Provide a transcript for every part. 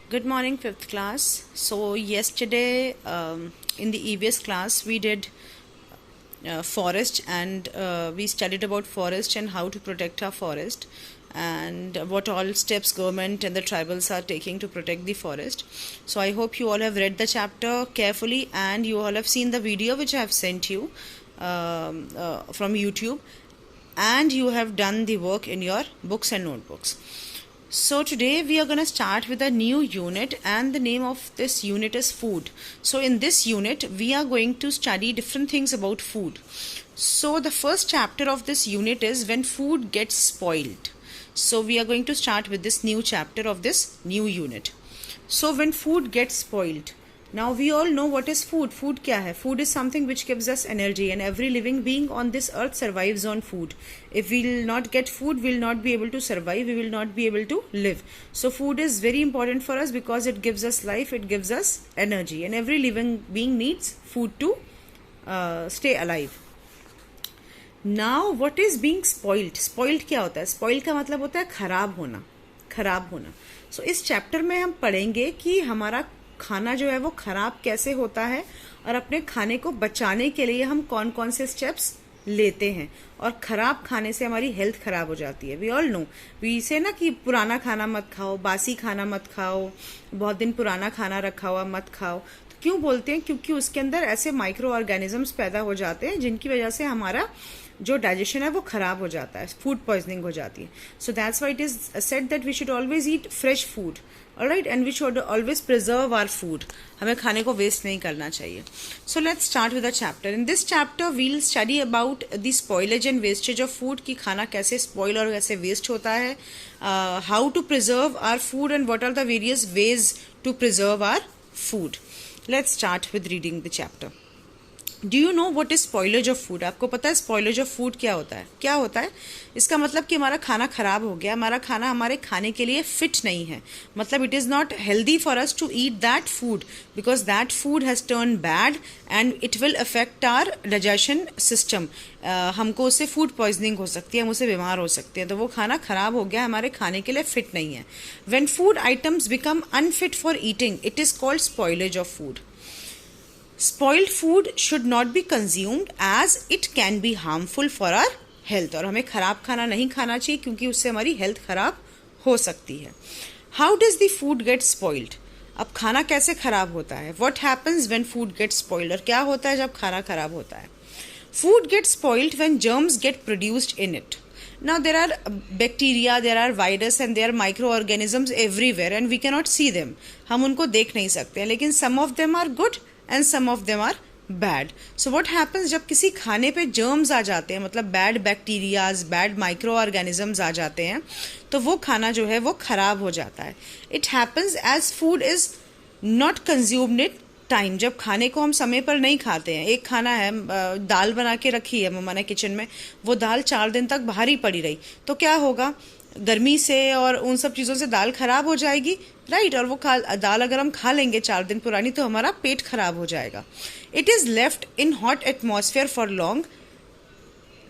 Good morning, fifth class. So, yesterday in the EVS class, we did forest and we studied about forest and how to protect our forest and what all steps government and the tribals are taking to protect the forest. So, I hope you all have read the chapter carefully and you all have seen the video which I have sent you from YouTube, and you have done the work in your books and notebooks. So today we are going to start with a new unit, and the name of this unit is food. So in this unit we are going to study different things about food. So the first chapter of this unit is when food gets spoiled. So we are going to start with this new chapter of this new unit. So when food gets spoiled. Now we all know what is food. Food क्या है? Food is something which gives us energy, and every living being on this earth survives on food. If we will not get food, we will not be able to survive. We will not be able to live. So food is very important for us because it gives us life, it gives us energy, and every living being needs food to stay alive. Now what is being spoiled? Spoiled क्या होता है? Spoiled का मतलब होता है खराब होना, खराब होना. So इस चैप्टर में हम पढ़ेंगे कि हमारा खाना जो है वो खराब कैसे होता है और अपने खाने को बचाने के लिए हम कौन कौन से स्टेप्स लेते हैं, और खराब खाने से हमारी हेल्थ खराब हो जाती है. वी ऑल नो, वी से ना कि पुराना खाना मत खाओ, बासी खाना मत खाओ, बहुत दिन पुराना खाना रखा हुआ मत खाओ. तो क्यों बोलते हैं? क्योंकि उसके अंदर ऐसे माइक्रो ऑर्गेनिजम्स पैदा हो जाते हैं जिनकी वजह से हमारा जो डाइजेशन है वो खराब हो जाता है, फूड पॉइजनिंग हो जाती है. So that's why it is said that we should always eat fresh food, alright, and we should always preserve our food. हमें खाने को वेस्ट नहीं करना चाहिए. So let's start with the chapter. In this chapter we'll study about the spoilage and wastage of food, कि खाना कैसे spoil और कैसे वेस्ट होता है, how to preserve our food and what are the various ways to preserve our food. Let's start with reading the chapter. Do you know what is spoilage of food? आपको पता है spoilage of food क्या होता है? क्या होता है इसका मतलब कि हमारा खाना खराब हो गया, हमारा खाना हमारे खाने के लिए फिट नहीं है, मतलब it is not healthy for us to eat that food because that food has turn bad and it will affect our digestion system. हमको उससे फूड पॉइजनिंग हो सकती है, हम उससे बीमार हो सकते हैं. तो वो खाना खराब हो गया, हमारे खाने के लिए फिट नहीं है. When food items become unfit for eating, it is called spoilage of food. Spoiled food should not be consumed as it can be harmful for our health. और हमें खराब खाना नहीं खाना चाहिए क्योंकि उससे हमारी हेल्थ खराब हो सकती है. How does the food get spoiled? अब खाना कैसे खराब होता है? What happens when food gets spoiled? और क्या होता है जब खाना खराब होता है? Food gets spoiled when germs get produced in it. Now there are bacteria, there are virus and there are microorganisms everywhere and we cannot see them. हम उनको देख नहीं सकते हैं, लेकिन some of them are good and some of them are bad. So what happens जब किसी खाने पे germs आ जाते हैं, मतलब bad bacterias, bad microorganisms आ जाते हैं, तो वो खाना जो है वो खराब हो जाता है. It happens as food is not consumed in time. जब खाने को हम समय पर नहीं खाते हैं, एक खाना है, दाल बना के रखी है मम्मा ने किचन में, वो दाल 4 दिन तक बाहर ही पड़ी रही, तो क्या होगा? गर्मी से और उन सब चीज़ों से दाल खराब हो जाएगी, राइट. और वो दाल अगर हम खा लेंगे 4 दिन पुरानी तो हमारा पेट खराब हो जाएगा. It is left in hot atmosphere for long.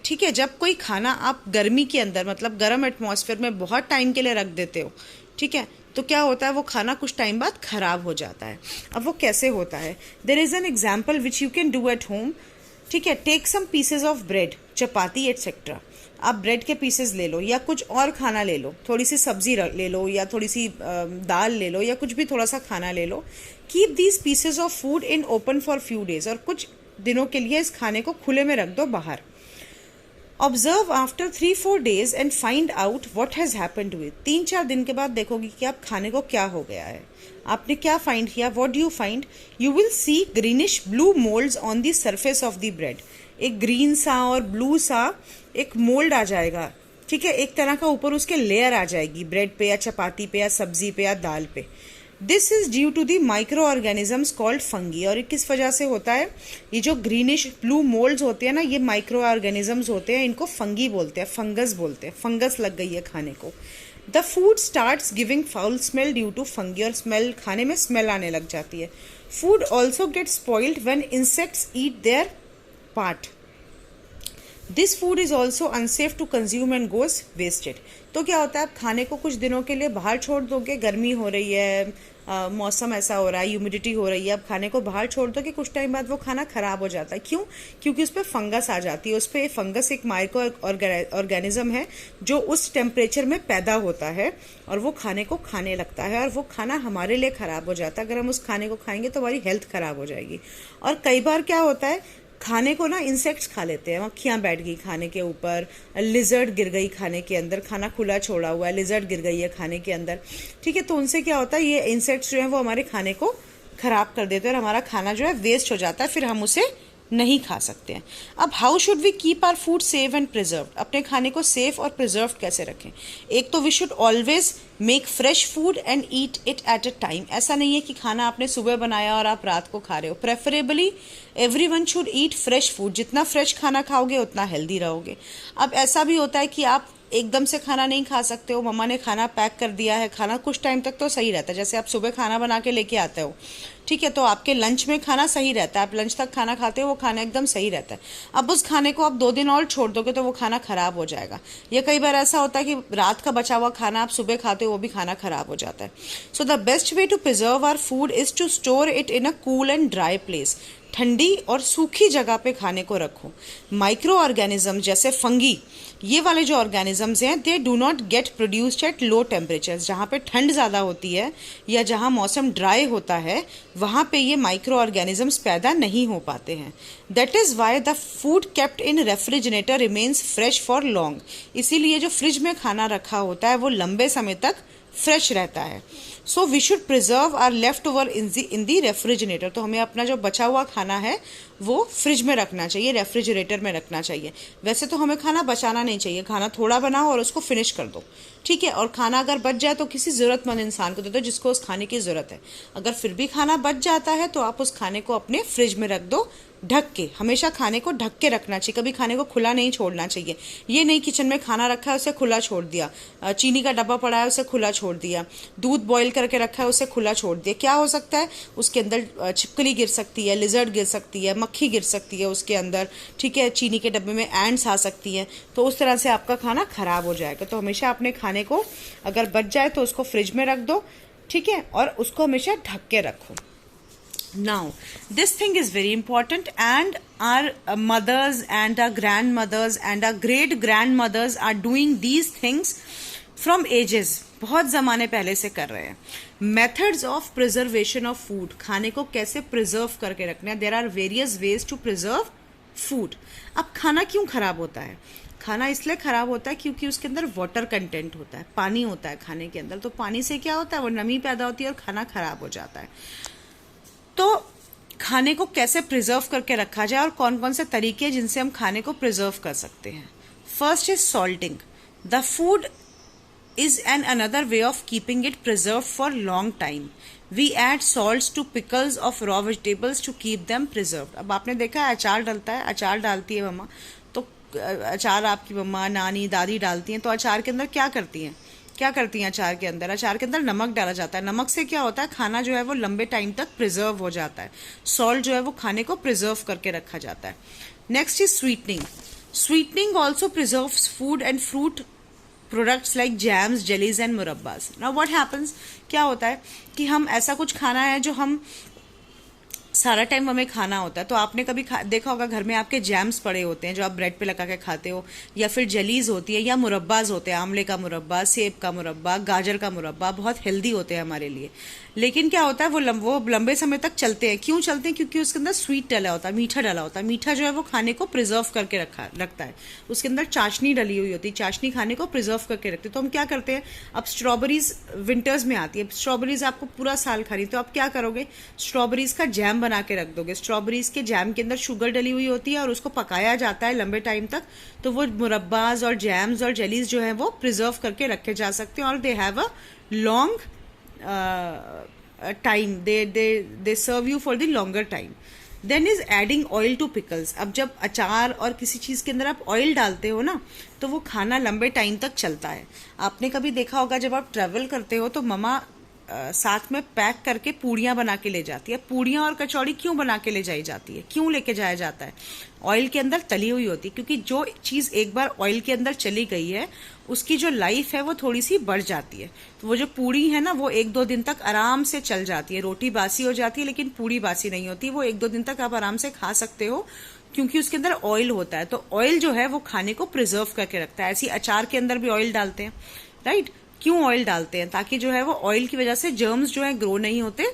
ठीक है, जब कोई खाना आप गर्मी के अंदर, मतलब गर्म एटमॉस्फेयर में बहुत टाइम के लिए रख देते हो, ठीक है, तो क्या होता है? वो खाना कुछ टाइम बाद खराब हो जाता है. अब वो कैसे होता है? There is an example which you can do at home. ठीक है, take some pieces of bread, chapati etcetera. आप ब्रेड के पीसेस ले लो या कुछ और खाना ले लो, थोड़ी सी सब्जी ले लो या थोड़ी सी दाल ले लो या कुछ भी थोड़ा सा खाना ले लो. Keep these pieces of food in open for few days, और कुछ दिनों के लिए इस खाने को खुले में रख दो बाहर. Observe after 3-4 days and find out what has happen to it. 3-4 दिन के बाद देखोगे कि आप खाने को क्या हो गया है. आपने क्या फाइंड किया? What do you find? You will see greenish blue moulds on the surface of the bread. एक ग्रीन सा और ब्लू सा एक मोल्ड आ जाएगा, ठीक है, एक तरह का ऊपर उसके लेयर आ जाएगी ब्रेड पे या चपाती पे या सब्जी पे या दाल पे. This is due to the micro organisms called fungi. और किस वजह से होता है? ये जो ग्रीनिश ब्लू मोल्ड्स होते हैं ना, ये माइक्रो ऑर्गेनिजम्स होते हैं, इनको फंगी बोलते हैं, फंगस बोलते हैं. फंगस लग गई है खाने को. The food starts giving foul smell due to fungi. और स्मेल, खाने में स्मेल आने लग जाती है. Food also get spoiled when insects eat their part. This food is also unsafe to consume and goes wasted. तो क्या होता है? आप खाने को कुछ दिनों के लिए बाहर छोड़ दोगे, गर्मी हो रही है, मौसम ऐसा हो रहा है, ह्यूमिडिटी हो रही है, अब खाने को बाहर छोड़ दो कि कुछ टाइम बाद वो खाना खराब हो जाता है। क्यों? क्योंकि उस पर फंगस आ जाती है। उस पर फंगस एक माइक्रो ऑर्गेनिज्म है जो उस टेम्परेचर में पैदा होता है और वो खाने को खाने लगता है और वो खाना हमारे लिए खराब हो जाता है। अगर हम उस खाने को खाएंगे तो हमारी हेल्थ खराब हो जाएगी। और कई बार क्या होता है, खाने को ना इंसेक्ट्स खा लेते हैं, मक्खियां बैठ गई खाने के ऊपर, लिजर्ड गिर गई खाने के अंदर, खाना खुला छोड़ा हुआ है, लिजर्ड गिर गई है खाने के अंदर, ठीक है। तो उनसे क्या होता है, ये इंसेक्ट्स जो है वो हमारे खाने को खराब कर देते हैं और हमारा खाना जो है वेस्ट हो जाता है, फिर हम उसे नहीं खा सकते हैं। अब how should we keep our food safe and preserve, अपने खाने को सेफ और प्रिजर्व कैसे रखें? एक तो we should always make fresh food and eat it at a time. ऐसा नहीं है कि खाना आपने सुबह बनाया और आप रात को खा रहे हो। Preferably everyone should eat fresh food. जितना फ्रेश खाना खाओगे उतना हेल्दी रहोगे। अब ऐसा भी होता है कि आप एकदम से खाना नहीं खा सकते हो, मम्मा ने खाना पैक कर दिया है, खाना कुछ टाइम तक तो सही रहता है। जैसे आप सुबह खाना बना के लेके आते हो, ठीक है, तो आपके लंच में खाना सही रहता है, आप लंच तक खाना खाते हो, वो खाना एकदम सही रहता है। अब उस खाने को आप 2 दिन और छोड़ दोगे तो वो खाना खराब हो जाएगा। या कई बार ऐसा होता है कि रात का बचा हुआ खाना आप सुबह खाते हो, वो भी खाना खराब हो जाता है। So the best way to preserve our food is to store it in a cool and dry place. ठंडी और सूखी जगह पे खाने को रखो। माइक्रो ऑर्गेनिज्म जैसे फंगी, ये वाले जो ऑर्गेनिजम्स हैं, they do not gate produced at low temperatures. जहाँ पे ठंड ज़्यादा होती है या जहाँ मौसम ड्राई होता है, वहाँ पे ये माइक्रो ऑर्गेनिजम्स पैदा नहीं हो पाते हैं। That is why the food kept in refrigerator remains fresh for long. इसीलिए जो फ्रिज में खाना रखा होता है वो लंबे समय तक फ्रेश रहता है। So we should preserve our leftover in the refrigerator. तो हमें अपना जो बचा हुआ खाना है वो फ्रिज में रखना चाहिए, रेफ्रिजरेटर में रखना चाहिए। वैसे तो हमें खाना बचाना नहीं चाहिए, खाना थोड़ा बनाओ और उसको फिनिश कर दो, ठीक है। और खाना अगर बच जाए तो किसी ज़रूरतमंद इंसान को दे दो जिसको उस खाने की ज़रूरत है। अगर फिर भी खाना बच जाता है तो आप उस खाने को अपने फ्रिज में रख दो ढक के। हमेशा खाने को ढक के रखना चाहिए, कभी खाने को खुला नहीं छोड़ना चाहिए। ये नहीं किचन में खाना रखा है उसे खुला छोड़ दिया, चीनी का डब्बा पड़ा है उसे खुला छोड़ दिया, दूध बॉईल करके रखा है उसे खुला छोड़ दिया। क्या हो सकता है, उसके अंदर छिपकली गिर सकती है, लिजर्ड गिर सकती है, मक्खी गिर सकती है उसके अंदर, ठीक है। चीनी के डब्बे में एंड्स आ सकती हैं, तो उस तरह से आपका खाना खराब हो जाएगा। तो हमेशा अपने खाने को अगर बच जाए तो उसको फ्रिज में रख दो, ठीक है, और उसको हमेशा ढक के रखो। Now, this thing is very important, and our mothers and our grandmothers and our great grandmothers are doing these things from ages. बहुत ज़माने पहले से कर रहे हैं। Methods of preservation of food, खाने को कैसे प्रिजर्व करके रखना है। There are various ways to preserve food. अब खाना क्यों खराब होता है? खाना इसलिए खराब होता है क्योंकि उसके अंदर वाटर कंटेंट होता है, पानी होता है खाने के अंदर। तो पानी से क्या होता है, वो नमी पैदा होती है और खाना खराब हो जाता है। तो खाने को कैसे प्रिजर्व करके रखा जाए और कौन कौन से तरीके जिनसे हम खाने को प्रिजर्व कर सकते हैं। First is salting the food is another way of keeping it preserved for long time. We add salts to pickles of raw vegetables to keep them preserved. अब आपने देखा है अचार डलता है, अचार डालती है मम्मा, तो अचार आपकी मम्मा, नानी, दादी डालती हैं, तो अचार के अंदर क्या करती हैं, क्या करती हैं अचार के अंदर? अचार के अंदर नमक डाला जाता है। नमक से क्या होता है, खाना जो है वो लंबे टाइम तक प्रिजर्व हो जाता है। सॉल्ट जो है वो खाने को प्रिजर्व करके रखा जाता है। Next is sweetening. Sweetening also preserves food and fruit products like jams, jellies and murabbas. Now what happens, क्या होता है कि हम ऐसा कुछ खाना है जो हम सारा टाइम हमें खाना होता है। तो आपने कभी देखा होगा घर में आपके जैम्स पड़े होते हैं जो आप ब्रेड पे लगा के खाते हो, या फिर जेलीज होती है, या मुरब्बाज होते हैं, आंवले का मुरब्बा, सेब का मुरब्बा, गाजर का मुरब्बा, बहुत हेल्दी होते हैं हमारे लिए। लेकिन क्या होता है, वो लंबे समय तक चलते हैं। क्यों चलते हैं? क्योंकि उसके अंदर स्वीट डला होता है, मीठा डला होता है। मीठा जो है वो खाने को प्रिजर्व करके रखता है। उसके अंदर चाशनी डली हुई होती है, चाशनी खाने को प्रिजर्व करके रखती है। तो हम क्या करते हैं, अब स्ट्रॉबेरीज विंटर्स में आती है, स्ट्रॉबेरीज आपको पूरा साल खानी, तो आप क्या करोगे, स्ट्रॉबेरीज का जैम बना के रख दोगे। स्ट्रॉबेरीज के जैम के अंदर शुगर डली हुई होती है और उसको पकाया जाता है लंबे टाइम तक, तो वो मुरब्बाज और जैम्स और जेलीज जो है वो प्रिजर्व करके रखे जा सकते हैं और they have a long time, they serve you for the longer time. Then is adding oil to pickles. अब जब अचार और किसी चीज़ के अंदर आप ऑयल डालते हो ना, तो वो खाना लंबे टाइम तक चलता है। आपने कभी देखा होगा जब आप ट्रैवल करते हो तो मम्मा साथ में पैक करके पूड़ियाँ बना के ले जाती है। पूड़ियाँ और कचौड़ी क्यों बना के ले जाई जाती है, क्यों लेके जाया जाता है? ऑयल के अंदर तली हुई होती है, क्योंकि जो चीज़ एक बार ऑयल के अंदर चली गई है उसकी जो लाइफ है वो थोड़ी सी बढ़ जाती है। तो वो जो पूड़ी है ना वो 1-2 दिन तक आराम से चल जाती है। रोटी बासी हो जाती है लेकिन पूड़ी बासी नहीं होती, वो 1-2 दिन तक आप आराम से खा सकते हो, क्योंकि उसके अंदर ऑयल होता है। तो ऑयल जो है वो खाने को प्रिजर्व करके रखता है। ऐसी अचार के अंदर भी ऑयल डालते हैं, राइट? क्यों ऑयल डालते हैं? ताकि जो है वो ऑयल की वजह से जर्म्स जो है ग्रो नहीं होते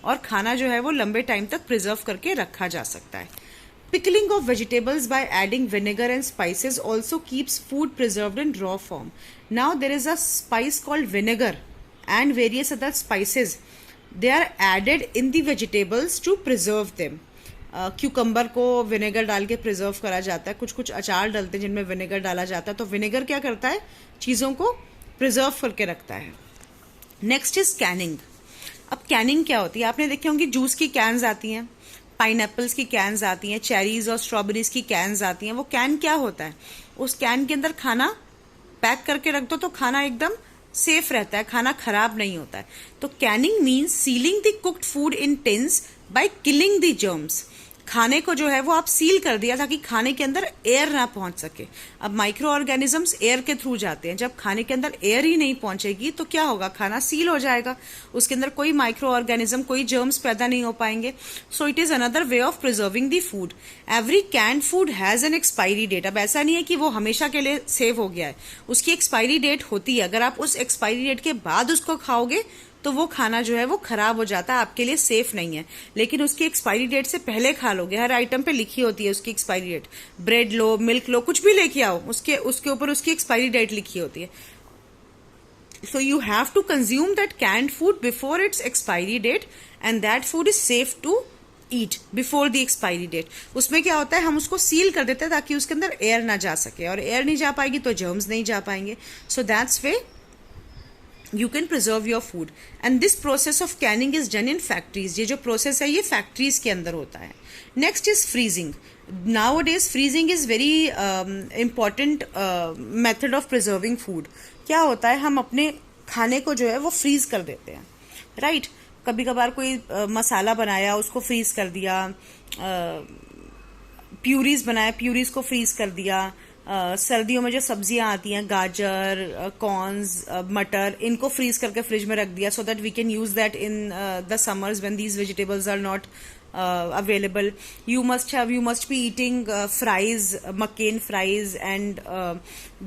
और खाना जो है वो लंबे टाइम तक प्रिजर्व करके रखा जा सकता है। Pickling of vegetables by adding vinegar and spices also keeps food preserved in raw form. Now there is a spice called vinegar and various other spices. They are added in the vegetables to preserve them. Cucumber को vinegar डाल के preserve करा जाता है। कुछ कुछ अचार डलते हैं जिनमें विनेगर डाला जाता है। तो विनेगर क्या करता है? चीज़ों को प्रिजर्व करके रखता है। Next is Canning. अब कैनिंग क्या होती है? आपने देखे होंगे जूस की कैन्स आती हैं, पाइनएप्पल्स की कैन्स आती हैं, चेरीज और स्ट्रॉबेरीज की कैन्स आती हैं। वो कैन क्या होता है? उस कैन के अंदर खाना पैक करके रख दो तो खाना एकदम सेफ रहता है, खाना खराब नहीं होता है। तो canning means sealing the cooked food in tins by killing the germs. खाने को जो है वो आप सील कर दिया ताकि खाने के अंदर एयर ना पहुंच सके। अब माइक्रो ऑर्गेनिजम्स एयर के थ्रू जाते हैं, जब खाने के अंदर एयर ही नहीं पहुंचेगी तो क्या होगा? खाना सील हो जाएगा, उसके अंदर कोई माइक्रो ऑर्गेनिज्म, कोई जर्म्स पैदा नहीं हो पाएंगे। So it is another way of preserving the food. Every canned food has an expiry date. अब ऐसा नहीं है कि वो हमेशा के लिए सेव हो गया है, उसकी एक्सपायरी डेट होती है। अगर आप उस एक्सपायरी डेट के बाद उसको खाओगे तो वो खाना जो है वो खराब हो जाता है, आपके लिए सेफ नहीं है। लेकिन उसकी एक्सपायरी डेट से पहले खा लोगे, हर आइटम पे लिखी होती है उसकी एक्सपायरी डेट। ब्रेड लो, मिल्क लो, कुछ भी लेके आओ, उसके ऊपर उसकी एक्सपायरी डेट लिखी होती है। So you have to consume that canned food before its expiry date, and that food is safe to eat before the expiry date. उसमें क्या होता है? हम उसको सील कर देते हैं ताकि उसके अंदर एयर ना जा सके, और एयर नहीं जा पाएगी तो जर्म्स नहीं जा पाएंगे। So that's way you can preserve your food, and this process of canning is done in factories. ये जो process है ये factories के अंदर होता है। Next is freezing. Nowadays freezing is very important method of preserving food. क्या होता है? हम अपने खाने को जो है वो फ्रीज कर देते हैं, राइट? कभी कभार कोई मसाला बनाया उसको फ्रीज कर दिया, प्यूरीज बनाया प्यूरीज को फ्रीज कर दिया। सर्दियों में जो सब्जियां आती हैं, गाजर, कॉर्न्स, मटर, इनको फ्रीज करके फ्रिज में रख दिया, so that we can use that in the summers when these vegetables are not available. You must be eating fries, McCain fries and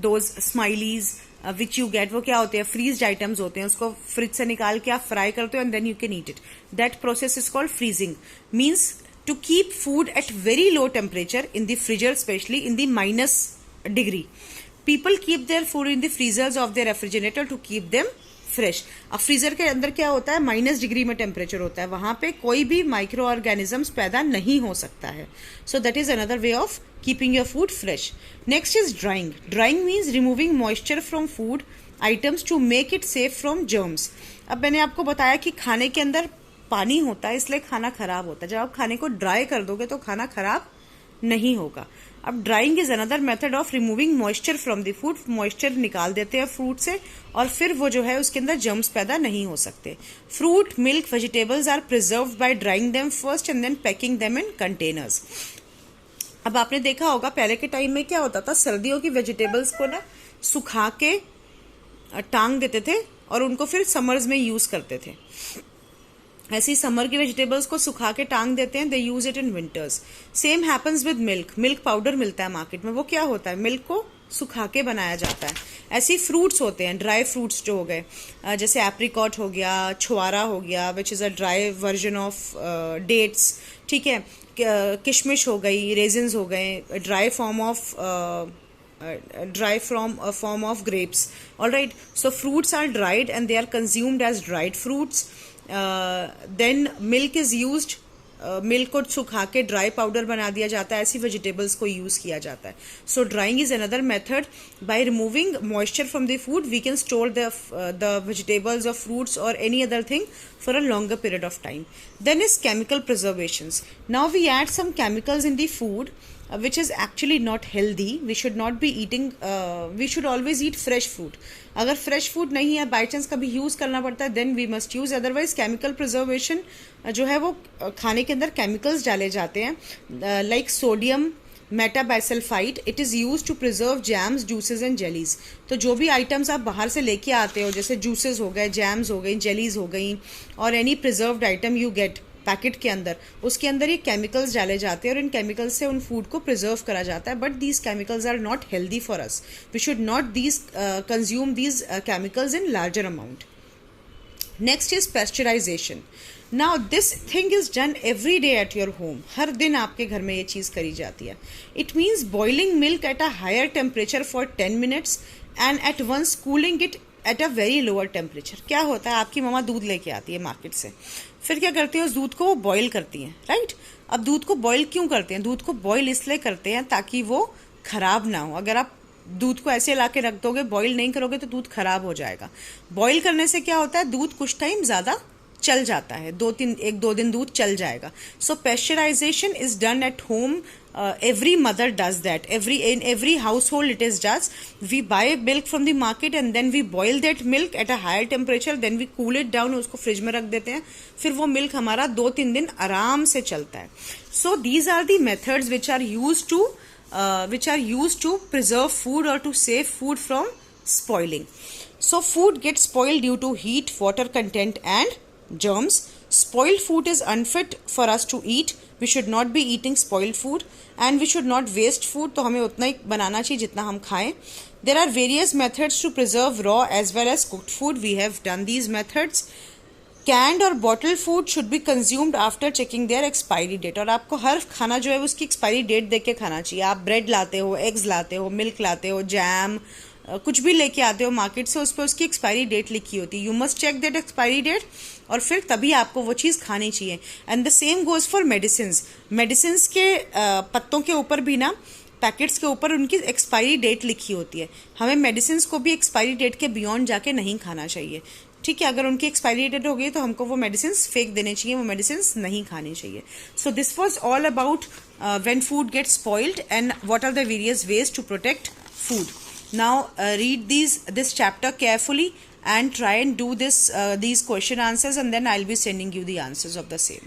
those smileys which you get. वो क्या होते हैं? फ्रीज्ड आइटम्स होते हैं, उसको फ्रिज से निकाल के आप फ्राई करते हो and then you can eat it. That process is called freezing. Means to keep food at very low temperature in the freezer, especially in the minus degree. People keep their food in the freezers of their refrigerator to keep them fresh. अब freezer के अंदर क्या होता है? Minus degree में temperature होता है, वहां पे कोई भी माइक्रो ऑर्गेनिजम्स पैदा नहीं हो सकता है। So that is another way of keeping your food fresh. Next is drying. Drying means removing moisture from food items to make it safe from germs. अब मैंने आपको बताया कि खाने के अंदर पानी होता है इसलिए खाना खराब होता है। जब आप खाने को ड्राई कर दोगे तो खाना खराब नहीं होगा। अब drawing is another method of removing moisture from the food. Moisture निकाल देते हैं फ्रूट से और फिर वो जो है उसके अंदर जर्म्स पैदा नहीं हो सकते। Fruit, milk, vegetables are preserved by drying them first and then packing them in containers. अब आपने देखा होगा पहले के टाइम में क्या होता था? सर्दियों की वेजिटेबल्स को ना सुखा के टांग देते थे और उनको फिर समर्स में यूज करते थे। ऐसी समर की वेजिटेबल्स को सुखा के टांग देते हैं, they use it in winters. Same happens with milk. Milk powder मिलता है मार्केट में, वो क्या होता है? मिल्क को सुखा के बनाया जाता है। ऐसी फ्रूट्स होते हैं, ड्राई फ्रूट्स जो हो गए, जैसे एप्रिकॉट हो गया, छुआरा हो गया, which is a dry version of dates, ठीक है। किशमिश हो गई, रेजिन्स हो गए, dry form of grapes. All right, so fruits are dried and they are consumed as dried fruits. Then milk is used. Milk को सुखा के ड्राई पाउडर बना दिया जाता है, ऐसी वेजिटेबल्स को यूज किया जाता है। So drying is another method. By removing moisture from the food we can store the vegetables और फ्रूट्स और any other thing for a longer period of time. Then is chemical preservations. Now we add some chemicals in the food which is actually not healthy. We should not be eating, we should always eat fresh food. अगर fresh food नहीं है, by chance कभी use करना पड़ता है, then we must use. Otherwise chemical preservation जो है वो खाने के अंदर केमिकल्स डाले जाते हैं, like sodium metabisulphite. It is use to preserve jams, juices and jellies. तो जो भी आइटम्स आप बाहर से लेके आते हो, जैसे जूसेस हो गए, जैम्स हो गई, जेलीज हो गई, और any preserved item you get packet के अंदर, उसके अंदर ये केमिकल्स डाले जाते हैं और इन केमिकल्स से उन फूड को प्रिजर्व करा जाता है. But these chemicals are not healthy for us. We should not consume these chemicals in larger amount. Next is pasteurisation. Now this thing is done every day at your home. हर दिन आपके घर में ये चीज़ करी जाती है. It means boiling milk at a higher temperature for 10 minutes and at once cooling it at a very lower temperature. क्या होता है, आपकी मम्मा दूध लेके आती है मार्केट से, फिर क्या करती है, उस दूध को वो बॉईल करती हैं, राइट. अब दूध को बॉईल क्यों करते हैं? दूध को बॉईल इसलिए करते हैं ताकि वो खराब ना हो. अगर आप दूध को ऐसे ला के रख दोगे, बॉईल नहीं करोगे, तो दूध खराब हो जाएगा. बॉईल करने से क्या होता है, दूध कुछ टाइम ज़्यादा चल जाता है, 1-2 दिन दूध चल जाएगा. So pasteurisation is done at home. Every mother does that. In every household it is does. We buy milk from the market and then we boil that milk at a higher temperature. Then we cool it down. उसको fridge में रख देते हैं. फिर वो milk हमारा 2-3 दिन आराम से चलता है. So these are the methods which are used to preserve food or to save food from spoiling. So food gets spoiled due to heat, water content and germs. Spoiled food is unfit for us to eat. We should not be eating spoiled food and we should not waste food. तो हमें उतना ही बनाना चाहिए जितना हम खाएं. There are various methods to preserve raw as well as cooked food. We have done these methods. Canned or bottled food should be consumed after checking their expiry date. और आपको हर खाना जो है उसकी एक्सपायरी डेट देख के खाना चाहिए. आप ब्रेड लाते हो, एग्स लाते हो, मिल्क लाते हो, जैम, कुछ भी लेके आते हो मार्केट से, उस पर उसकी एक्सपायरी डेट लिखी होती है. You must check that expiry date और फिर तभी आपको वो चीज़ खानी चाहिए. And the same goes for medicines. Medicines के पत्तों के ऊपर भी ना, पैकेट्स के ऊपर उनकी एक्सपायरी डेट लिखी होती है. हमें मेडिसिन्स को भी एक्सपायरी डेट के बियॉन्ड जाके नहीं खाना चाहिए, ठीक है. अगर उनकी एक्सपायरी डेट हो गई तो हमको वो मेडिसिन्स फेंक देने चाहिए, वो मेडिसिन्स नहीं खानी चाहिए. So this was all about when food get spoiled and what are the various ways to protect food. Now read this chapter carefully and try and do these question answers, and then I'll be sending you the answers of the same.